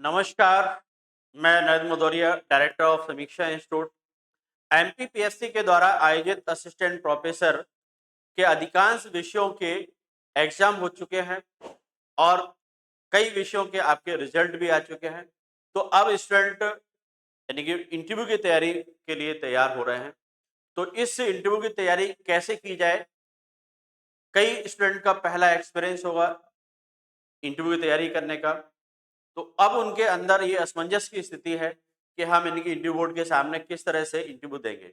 नमस्कार, मैं Narendra मदौरिया, director of समीक्षा इंस्टीट्यूट। एमपीपीएससी के द्वारा आयोजित असिस्टेंट प्रोफेसर के अधिकांश विषयों के एग्जाम हो चुके हैं और कई विषयों के आपके रिजल्ट भी आ चुके हैं। तो अब स्टूडेंट यानी कि इंटरव्यू की तैयारी के लिए तैयार हो रहे हैं। तो इस इंटरव्यू की तैयारी कैसे की जाए? कई स्टूडेंट का पहला एक्सपीरियंस होगा इंटरव्यू की तैयारी करने का। तो अब उनके अंदर ये असमंजस की स्थिति है कि हम इनकी इंटरव्यू बोर्ड के सामने किस तरह से इंटरव्यू देंगे।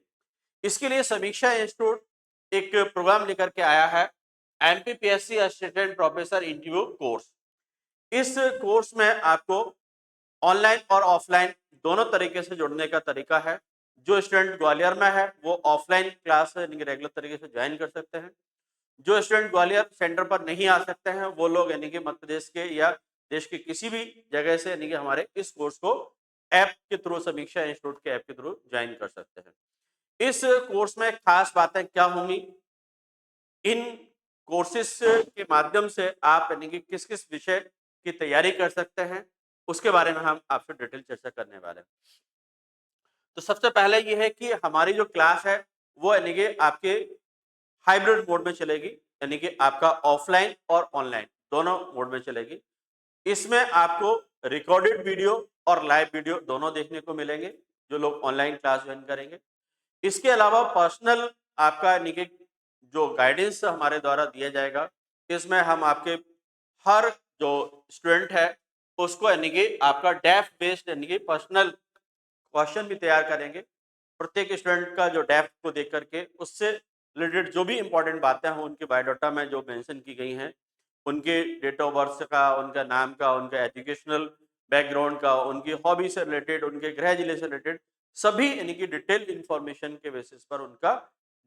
इसके लिए समीक्षा इंस्टीट्यूट एक प्रोग्राम लेकर के आया है, MPPSC assistant professor interview course. इस कोर्स में आपको ऑनलाइन और ऑफलाइन दोनों तरीके से जुड़ने का तरीका है। जो स्टूडेंट ग्वालियर में है वो ऑफलाइन क्लास यानी रेगुलर तरीके से ज्वाइन कर सकते हैं। जो स्टूडेंट ग्वालियर सेंटर पर नहीं आ सकते हैं वो लोग यानी कि मध्य प्रदेश के या देश के किसी भी जगह से यानी कि हमारे इस कोर्स को ऐप के थ्रू, समीक्षा इंस्टीट्यूट के ऐप के थ्रू ज्वाइन कर सकते हैं। इस कोर्स में खास बातें क्या होंगी, इन कोर्सेस के माध्यम से आप यानी कि किस किस विषय की तैयारी कर सकते हैं, उसके बारे में हम आपसे डिटेल चर्चा करने वाले हैं। तो सबसे पहले ये है कि हमारी जो क्लास है वो यानी कि आपके हाइब्रिड मोड में चलेगी, यानी कि आपका ऑफलाइन और ऑनलाइन दोनों मोड में चलेगी। इसमें आपको रिकॉर्डेड वीडियो और लाइव वीडियो दोनों देखने को मिलेंगे जो लोग ऑनलाइन क्लास ज्वाइन करेंगे। इसके अलावा पर्सनल आपका यानी कि जो गाइडेंस हमारे द्वारा दिया जाएगा, इसमें हम आपके हर जो स्टूडेंट है उसको यानी कि आपका डेफ बेस्ड यानी कि पर्सनल क्वेश्चन भी तैयार करेंगे। प्रत्येक स्टूडेंट का जो डेप्थ को देख करके उससे रिलेटेड जो भी इंपॉर्टेंट बातें हों उनके बायोडाटा में जो मेंशन की गई हैं, उनके डेट ऑफ बर्थ का, उनका नाम का, उनका एजुकेशनल बैकग्राउंड का, उनकी हॉबी से रिलेटेड, उनके गृह जिले से रिलेटेड सभी यानी कि डिटेल इंफॉर्मेशन के बेसिस पर उनका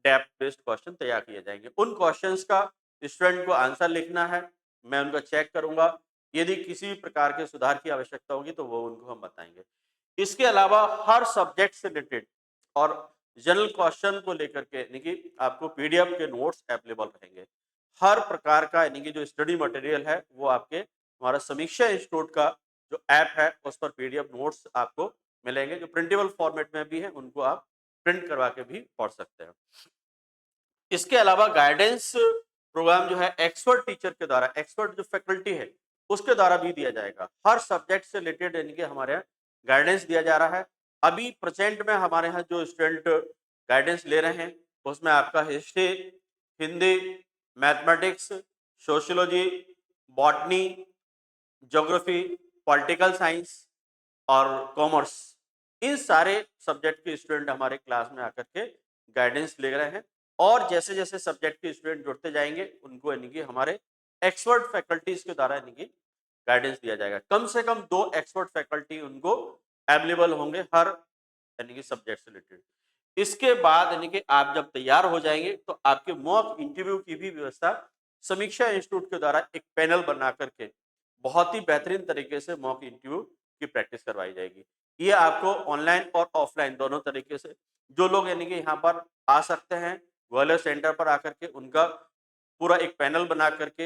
डेप्थ बेस्ड क्वेश्चन तैयार किए जाएंगे। उन क्वेश्चंस का स्टूडेंट को आंसर लिखना है, मैं उनका चेक करूंगा। यदि किसी भी प्रकार के सुधार की आवश्यकता होगी तो वो उनको हम बताएंगे। इसके अलावा हर सब्जेक्ट से रिलेटेड और जनरल क्वेश्चन को लेकर के यानी कि आपको पीडीएफ के नोट्स अवेलेबल रहेंगे। हर प्रकार का यानी कि जो स्टडी मटेरियल है वो आपके हमारा समीक्षा इंस्टीट्यूट का जो ऐप है उस पर पीडीएफ नोट्स आपको मिलेंगे, जो प्रिंटेबल फॉर्मेट में भी है, उनको आप प्रिंट करवा के भी पढ़ सकते हैं। इसके अलावा गाइडेंस प्रोग्राम जो है एक्सपर्ट टीचर के द्वारा, एक्सपर्ट जो फैकल्टी है उसके द्वारा भी दिया जाएगा। हर सब्जेक्ट से रिलेटेड यानी कि हमारे यहाँ गाइडेंस दिया जा रहा है। अभी प्रेजेंट में हमारे यहाँ जो स्टूडेंट गाइडेंस ले रहे हैं उसमें आपका history, Hindi, mathematics, sociology, botany, geography, political science और कॉमर्स, इन सारे सब्जेक्ट के स्टूडेंट हमारे क्लास में आकर के गाइडेंस ले रहे हैं। और जैसे जैसे सब्जेक्ट के स्टूडेंट जुड़ते जाएंगे उनको यानी कि हमारे एक्सपर्ट फैकल्टीज के द्वारा यानी कि गाइडेंस दिया जाएगा। कम से कम 2 एक्सपर्ट फैकल्टी उनको अवेलेबल होंगे हर यानी कि सब्जेक्ट से रिलेटेड। इसके बाद यानी कि आप जब तैयार हो जाएंगे तो आपके मॉक इंटरव्यू की भी व्यवस्था समीक्षा इंस्टीट्यूट के द्वारा एक पैनल बना करके बहुत ही बेहतरीन तरीके से मॉक इंटरव्यू की प्रैक्टिस करवाई जाएगी। ये आपको ऑनलाइन और ऑफलाइन दोनों तरीके से, जो लोग यानी कि यहाँ पर आ सकते हैं ग्वालियर सेंटर पर आकर के, उनका पूरा एक पैनल बना करके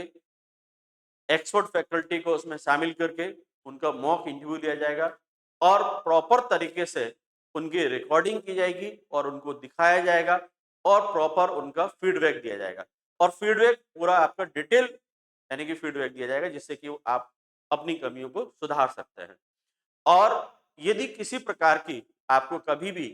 एक्सपर्ट फैकल्टी को उसमें शामिल करके उनका मॉक इंटरव्यू लिया जाएगा और प्रॉपर तरीके से उनकी रिकॉर्डिंग की जाएगी और उनको दिखाया जाएगा और प्रॉपर उनका फीडबैक दिया जाएगा। और फीडबैक पूरा आपका डिटेल यानी कि फीडबैक दिया जाएगा जिससे कि आप अपनी कमियों को सुधार सकते हैं। और यदि किसी प्रकार की आपको कभी भी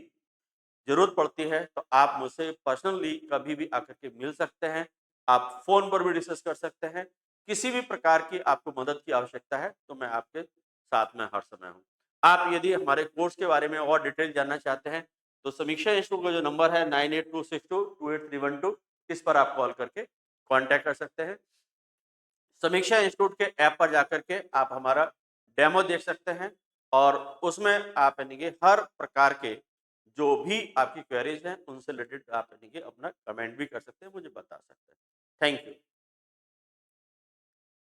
जरूरत पड़ती है तो आप मुझसे पर्सनली कभी भी आकर के मिल सकते हैं। आप फ़ोन पर भी डिस्कस कर सकते हैं। किसी भी प्रकार की आपको मदद की आवश्यकता है तो मैं आपके साथ में हर समय हूँ। आप यदि हमारे कोर्स के बारे में और डिटेल जानना चाहते हैं तो समीक्षा इंस्टीट्यूट का जो नंबर है 9826228312, इस पर आप कॉल करके कॉन्टैक्ट कर सकते हैं। समीक्षा इंस्टीट्यूट के ऐप पर जाकर के आप हमारा डेमो देख सकते हैं और उसमें आप यानी कि हर प्रकार के जो भी आपकी क्वेरीज हैं उनसे रिलेटेड आप यानी कि अपना कमेंट भी कर सकते हैं, मुझे बता सकते हैं। Thank you.